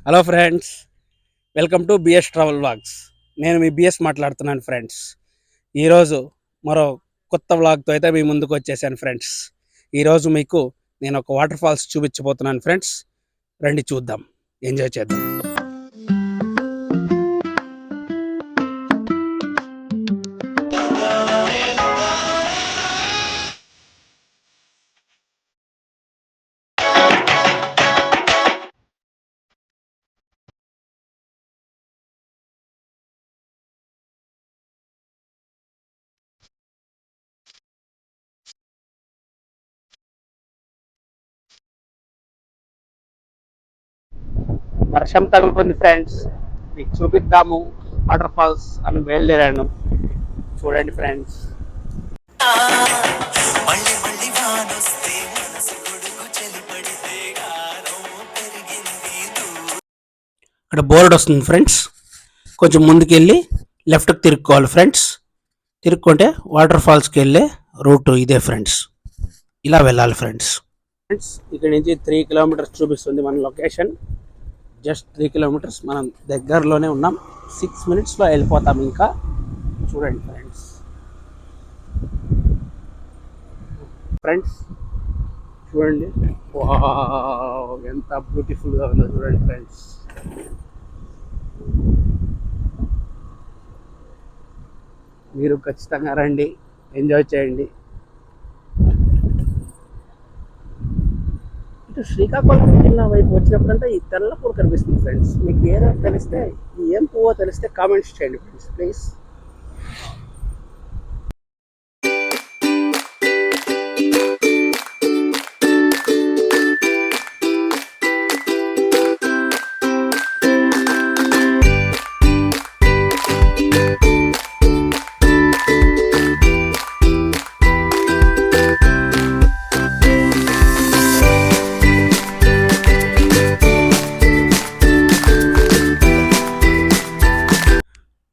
Hello friends, welcome to BS travel vlogs. నేను మీ BS మాట్లాడుతున్నాను ఫ్రెండ్స్. ఈరోజు మరో కొత్త వ్లాగ్తో అయితే మీ ముందుకు వచ్చేసాను ఫ్రెండ్స్. ఈరోజు మీకు నేను ఒక వాటర్ ఫాల్స్ చూపించబోతున్నాను ఫ్రెండ్స్. రండి చూద్దాం, ఎంజాయ్ చేద్దాం. వర్షం తగ్గుతుంది ఫ్రెండ్స్, మీకు చూపిద్దాము వాటర్ ఫాల్స్ అని బయలుదేరాను. చూడండి ఫ్రెండ్స్. ఇక్కడ బోర్డు వస్తుంది ఫ్రెండ్స్. కొంచెం ముందుకెళ్ళి లెఫ్ట్కి తిరుక్కోవాలి ఫ్రెండ్స్. తిరుక్కుంటే వాటర్ ఫాల్స్కి వెళ్ళే రూట్ ఇదే ఫ్రెండ్స్. ఇలా వెళ్ళాలి ఫ్రెండ్స్. ఇక్కడ నుంచి 3 కిలోమీటర్స్ చూపిస్తుంది మన లొకేషన్. జస్ట్ 3 కిలోమీటర్స్, మనం దగ్గరలోనే ఉన్నాం. 6 మినిట్స్లో వెళ్ళిపోతాం. ఇంకా చూడండి ఫ్రెండ్స్. చూడండి, ఎంత బ్యూటిఫుల్గా ఉందో చూడండి ఫ్రెండ్స్. మీరు ఖచ్చితంగా రండి, ఎంజాయ్ చేయండి. ఇటు శ్రీకాకుళం జిల్లా వైపు వచ్చినప్పుడంతా ఈ తెల్ల పువ్వు కనిపిస్తుంది ఫ్రెండ్స్. మీకు ఏదో తెలిస్తే, ఏం పువ్వో తెలిస్తే కామెంట్స్ చేయండి ఫ్రెండ్స్ ప్లీజ్.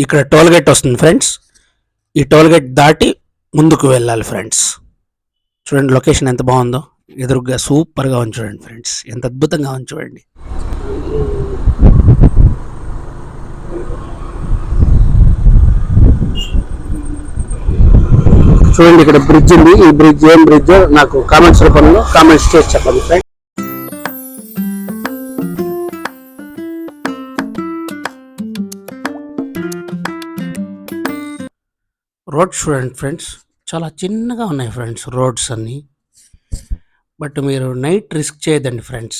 ఇక్కడ టోల్ గేట్ వస్తుంది ఫ్రెండ్స్. ఈ టోల్ గేట్ దాటి ముందుకు వెళ్ళాలి ఫ్రెండ్స్. చూడండి లొకేషన్ ఎంత బాగుందో, ఎదురుగా సూపర్గా ఉంది చూడండి ఫ్రెండ్స్, ఎంత అద్భుతంగా ఉంది చూడండి. చూడండి ఇక్కడ బ్రిడ్జ్ ఉంది. ఈ బ్రిడ్జ్ ఏం బ్రిడ్జ్ నాకు కామెంట్స్ రూపంలో కామెంట్స్ చేసి చెప్పండి ఫ్రెండ్స్. రోడ్స్ చూడండి ఫ్రెండ్స్, చాలా చిన్నగా ఉన్నాయి ఫ్రెండ్స్ రోడ్స్ అన్నీ. బట్ మీరు నైట్ రిస్క్ చేయదండి ఫ్రెండ్స్.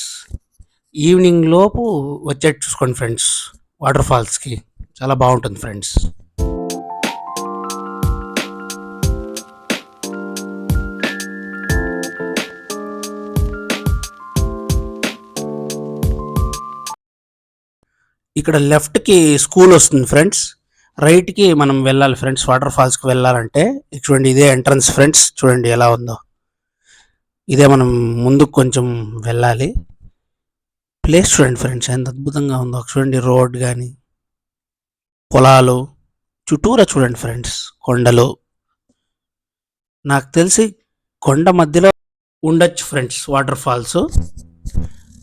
ఈవినింగ్ లోపు వచ్చేట్టు చూసుకోండి ఫ్రెండ్స్. వాటర్ ఫాల్స్కి చాలా బాగుంటుంది ఫ్రెండ్స్. ఇక్కడ లెఫ్ట్కి స్కూల్ వస్తుంది ఫ్రెండ్స్. రైట్కి మనం వెళ్ళాలి ఫ్రెండ్స్. వాటర్ ఫాల్స్కి వెళ్ళాలంటే చూడండి, ఇదే ఎంట్రన్స్ ఫ్రెండ్స్. చూడండి ఎలా ఉందో. ఇదే మనం ముందుకు కొంచెం వెళ్ళాలి. ప్లేస్ చూడండి ఫ్రెండ్స్, ఎంత అద్భుతంగా ఉందో. చూడండి రోడ్ కానీ, పొలాలు చుట్టూరా చూడండి ఫ్రెండ్స్, కొండలు. నాకు తెలిసి కొండ మధ్యలో ఉండొచ్చు ఫ్రెండ్స్ వాటర్ ఫాల్స్.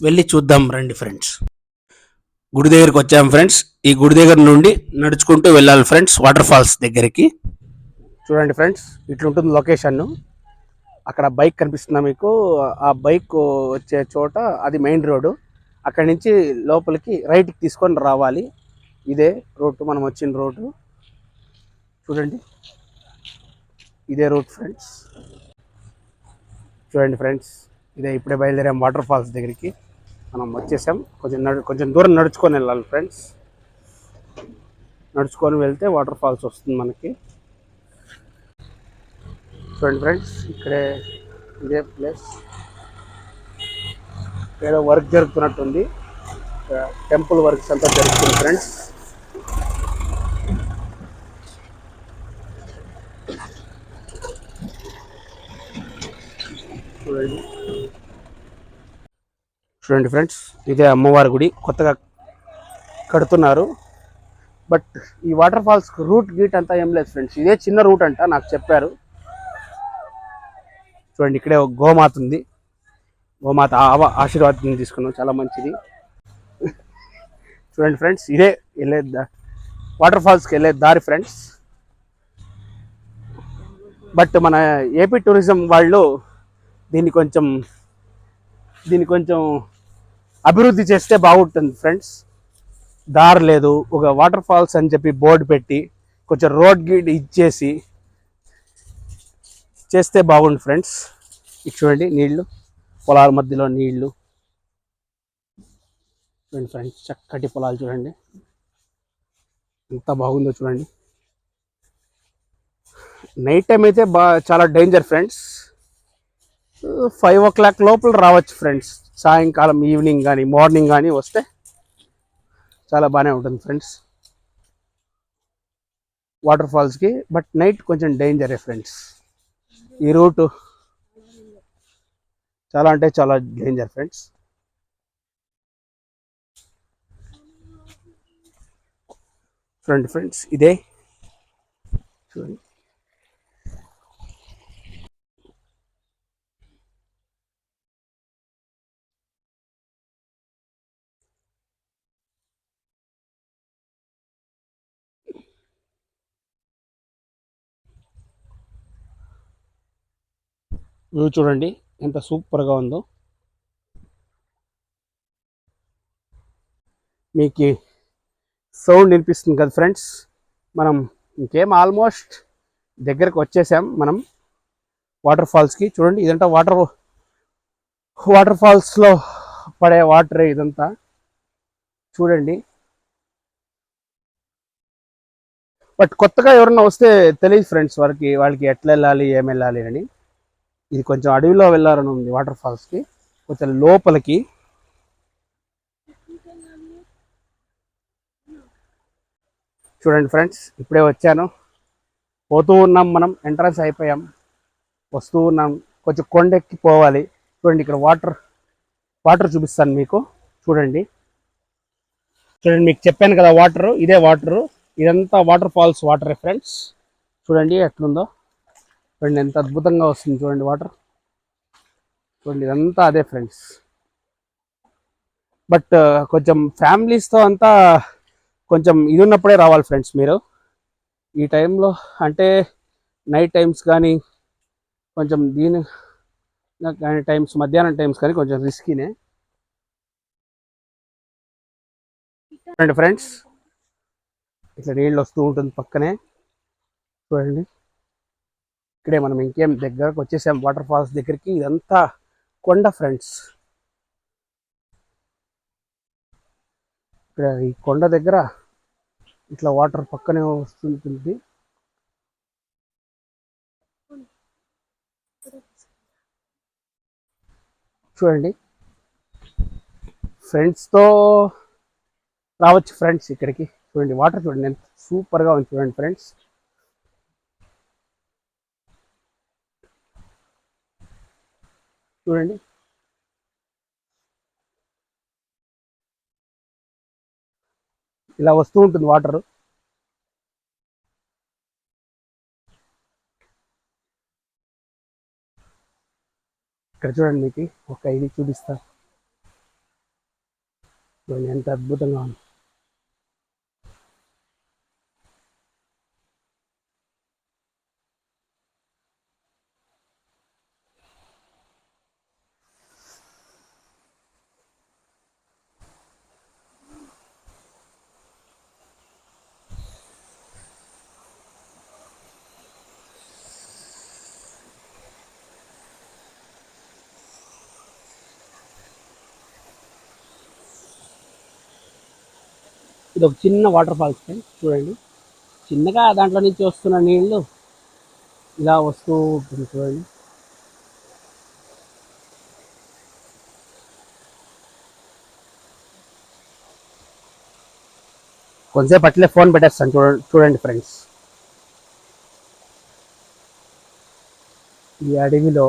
వెళ్ళి చూద్దాం రండి ఫ్రెండ్స్. గుడి దగ్గరికి వచ్చాము ఫ్రెండ్స్. ఈ గుడి దగ్గర నుండి నడుచుకుంటూ వెళ్ళాలి ఫ్రెండ్స్ వాటర్ ఫాల్స్ దగ్గరికి. చూడండి ఫ్రెండ్స్, ఇట్లుంటుంది లొకేషన్. అక్కడ బైక్ కనిపిస్తుందా మీకు? ఆ బైక్ వచ్చే చోట అది మెయిన్ రోడ్డు. అక్కడి నుంచి లోపలికి రైట్కి తీసుకొని రావాలి. ఇదే రోడ్డు, మనం వచ్చిన రోడ్డు. చూడండి, ఇదే రూట్ ఫ్రెండ్స్. చూడండి ఫ్రెండ్స్, ఇదే ఇప్పుడే బయలుదేరాం వాటర్ ఫాల్స్ దగ్గరికి. మనం వచ్చేసాం. కొంచెం దూరం నడుచుకొని వెళ్ళాలి ఫ్రెండ్స్. నడుచుకొని వెళ్తే వాటర్ ఫాల్స్ వస్తుంది మనకి. చూడండి ఫ్రెండ్స్, ఇక్కడే ఇదే ప్లేస్. ఏదో వర్క్ జరుగుతున్నట్టుంది, టెంపుల్ వర్క్స్ అంతా జరుగుతుంది ఫ్రెండ్స్. చూడండి ఫ్రెండ్స్, ఇదే అమ్మవారి గుడి, కొత్తగా కడుతున్నారు. బట్ ఈ వాటర్ ఫాల్స్ రూట్ గీట్ అంతా ఏం లేదు ఫ్రెండ్స్. ఇదే చిన్న రూట్ అంట నాకు చెప్పారు. చూడండి, ఇక్కడే ఒక గోమాత ఉంది. గోమాత ఆశీర్వాదం తీసుకున్నాం, చాలా మంచిది. చూడండి ఫ్రెండ్స్, ఇదే వెళ్ళే వాటర్ ఫాల్స్కి వెళ్ళే దారి ఫ్రెండ్స్. బట్ మన ఏపీ టూరిజం వాళ్ళు దీన్ని కొంచెం అభివృద్ధి చేస్తే బాగుంటుంది ఫ్రెండ్స్. దారి లేదు, ఒక వాటర్ ఫాల్స్ అని చెప్పి బోర్డు పెట్టి కొంచెం రోడ్ గీడ్ ఇచ్చేసి చేస్తే బాగుండు ఫ్రెండ్స్. ఇది చూడండి, నీళ్లు, పొలాల మధ్యలో నీళ్లు చూడండి ఫ్రెండ్స్, చక్కటి పొలాలు చూడండి ఎంత బాగుందో చూడండి. నైట్ టైం అయితే చాలా డేంజర్ ఫ్రెండ్స్. 5 o'clock లోపల రావచ్చు ఫ్రెండ్స్. సాయంకాలం, ఈవినింగ్ కానీ మార్నింగ్ కానీ వస్తే చాలా బాగానే ఉంటుంది ఫ్రెండ్స్ వాటర్ ఫాల్స్కి. బట్ నైట్ కొంచెం డేంజరే ఫ్రెండ్స్. ఈ రూటు చాలా అంటే చాలా డేంజర్ ఫ్రెండ్స్. చూడండి ఫ్రెండ్స్, ఇదే చూడండి. వ్యూ చూడండి ఎంత సూపర్గా ఉందో. మీకు సౌండ్ వినిపిస్తుంది కదా ఫ్రెండ్స్. మనం ఇంకేం ఆల్మోస్ట్ దగ్గరకు వచ్చేసాం మనం వాటర్ ఫాల్స్కి. చూడండి, ఇదంతా వాటర్ ఫాల్స్లో పడే వాటర్ ఇదంతా చూడండి. బట్ కొత్తగా ఎవరన్నా వస్తే తెలియదు ఫ్రెండ్స్ వాళ్ళకి ఎట్లా వెళ్ళాలి, ఏం వెళ్ళాలి అని. ఇది కొంచెం అడవిలో వెళ్ళాలని ఉంది వాటర్ ఫాల్స్కి, కొంచెం లోపలికి. చూడండి ఫ్రెండ్స్, ఇప్పుడే వచ్చాను, పోతూ ఉన్నాం, మనం ఎంట్రన్స్ అయిపోయాం, వస్తూ ఉన్నాం, కొంచెం కొండెక్కి పోవాలి. చూడండి, ఇక్కడ వాటర్ చూపిస్తాను మీకు. చూడండి మీకు చెప్పాను కదా వాటర్, ఇదే వాటరు, ఇదంతా వాటర్ ఫాల్స్ వాటరే ఫ్రెండ్స్. చూడండి ఎట్లుందో, చూడండి ఎంత అద్భుతంగా వస్తుంది చూడండి వాటర్. చూడండి ఇదంతా అదే ఫ్రెండ్స్. బట్ కొంచెం ఫ్యామిలీస్తో అంతా కొంచెం ఇది ఉన్నప్పుడే రావాలి ఫ్రెండ్స్ మీరు. ఈ టైంలో అంటే నైట్ టైమ్స్ కానీ కొంచెం టైమ్స్, మధ్యాహ్నం టైమ్స్ కానీ కొంచెం రిస్కీనే. చూడండి ఫ్రెండ్స్, ఇట్లా నీళ్ళు వస్తూ ఉంటుంది పక్కనే. చూడండి, ఇక్కడే మనం ఇంకేం దగ్గరకు వచ్చేసాం వాటర్ ఫాల్స్ దగ్గరికి. ఇదంతా కొండ ఫ్రెండ్స్. ఇక్కడ ఈ కొండ దగ్గర ఇట్లా వాటర్ పక్కనే వస్తుంటుంది. చూడండి, ఫ్రెండ్స్తో రావచ్చు ఫ్రెండ్స్ ఇక్కడికి. చూడండి వాటర్ చూడండి ఎంత సూపర్గా ఉంది చూడండి ఫ్రెండ్స్. చూడండి, ఇలా వస్తూ ఉంటుంది వాటర్. ఇక్కడ చూడండి, మీకు ఒక ఇది చూపిస్తా. చూడండి ఎంత అద్భుతంగా ఉంది. ఇది ఒక చిన్న వాటర్ ఫాల్స్ ఫ్రెండ్స్. చూడండి, చిన్నగా దాంట్లో నుంచి వస్తున్న నీళ్లు ఇలా వస్తూ ఉంటుంది చూడండి. కొంతసేపు అట్లే ఫోన్ పెట్టేస్తాను చూడండి ఫ్రెండ్స్. ఈ అడవిలో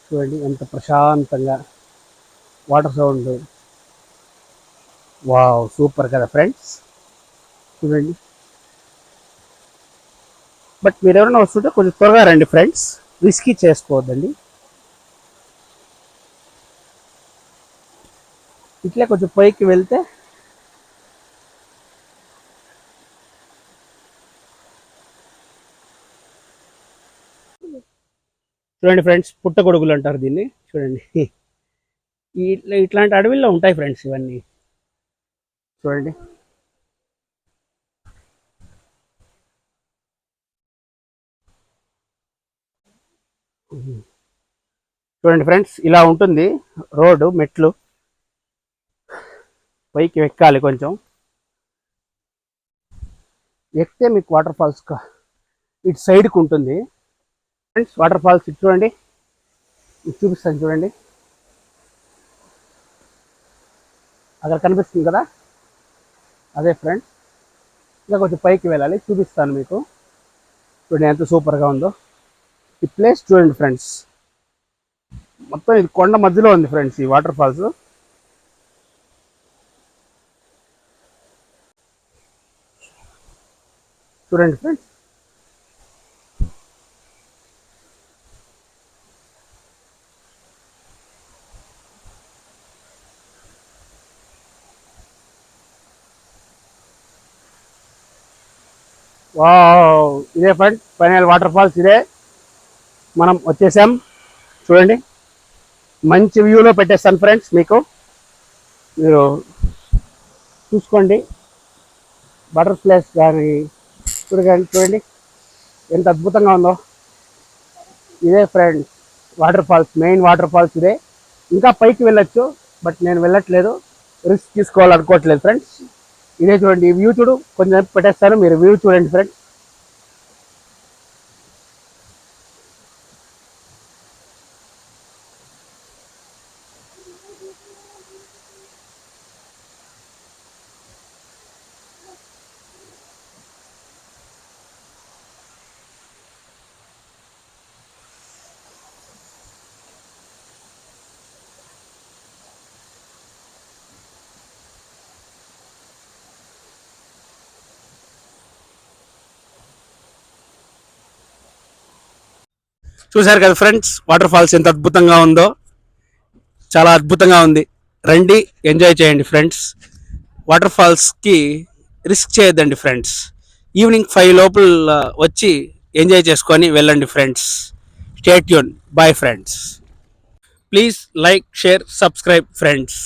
చూడండి ఎంత ప్రశాంతంగా వాటర్ సౌండ్. వావ్, సూపర్ కదా ఫ్రెండ్స్. చూడండి, బట్ మీరు ఎవరైనా వస్తుంటే కొంచెం త్వరగా రండి ఫ్రెండ్స్, రిస్కీ చేసుకోవద్దండి. ఇట్లే కొంచెం పైకి వెళ్తే చూడండి ఫ్రెండ్స్, పుట్టగొడుగులు అంటారు దీన్ని. చూడండి, ఇట్లాంటి అడవిల్లో ఉంటాయి ఫ్రెండ్స్ ఇవన్నీ. చూడండి, చూడండి ఫ్రెండ్స్, ఇలా ఉంటుంది రోడ్డు, మెట్లు పైకి ఎక్కాలి. కొంచెం ఎక్కితే మీకు వాటర్ ఫాల్స్ ఇటు సైడ్కి ఉంటుంది ఫ్రెండ్స్. వాటర్ ఫాల్స్ ఇటు చూడండి, ఇటు చూపిస్తాను చూడండి, అక్కడ కనిపిస్తుంది కదా, అదే ఫ్రెండ్స్. ఇంకా కొంచెం పైకి వెళ్ళాలి, చూపిస్తాను మీకు. చూడండి ఎంత సూపర్గా ఉందో ఈ ప్లేస్. చూడండి ఫ్రెండ్స్, మొత్తం ఇది కొండ మధ్యలో ఉంది ఫ్రెండ్స్ ఈ వాటర్ ఫాల్స్. చూడండి ఫ్రెండ్స్, వావ్, ఇదే ఫ్రెండ్స్ ఫైనల్ వాటర్ ఫాల్స్ ఇదే. మనం వచ్చేసాం. చూడండి, మంచి వ్యూలో పెట్టేస్తాను ఫ్రెండ్స్ మీకు, మీరు చూసుకోండి. బటర్ఫ్లైస్ కానీ చూడండి ఎంత అద్భుతంగా ఉందో. ఇదే friends waterfalls, main waterfalls ఇదే. ఇంకా పైకి వెళ్ళొచ్చు, బట్ నేను వెళ్ళట్లేదు, రిస్క్ తీసుకోవాలనుకోవట్లేదు ఫ్రెండ్స్. ఇదే చూడండి, ఈ వ్యూ చూడు, కొంచెం పెట్టేస్తాను, మీరు వ్యూ చూడండి ఫ్రెండ్స్. చూశారు కదా ఫ్రెండ్స్, వాటర్ ఫాల్స్ ఎంత అద్భుతంగా ఉందో. చాలా అద్భుతంగా ఉంది. రండి, ఎంజాయ్ చేయండి ఫ్రెండ్స్. వాటర్ ఫాల్స్కి రిస్క్ చేయొద్దండి ఫ్రెండ్స్. ఈవినింగ్ 5 లోపల వచ్చి ఎంజాయ్ చేసుకొని వెళ్ళండి friends. Stay tune. Bye friends. Please like, share, subscribe friends.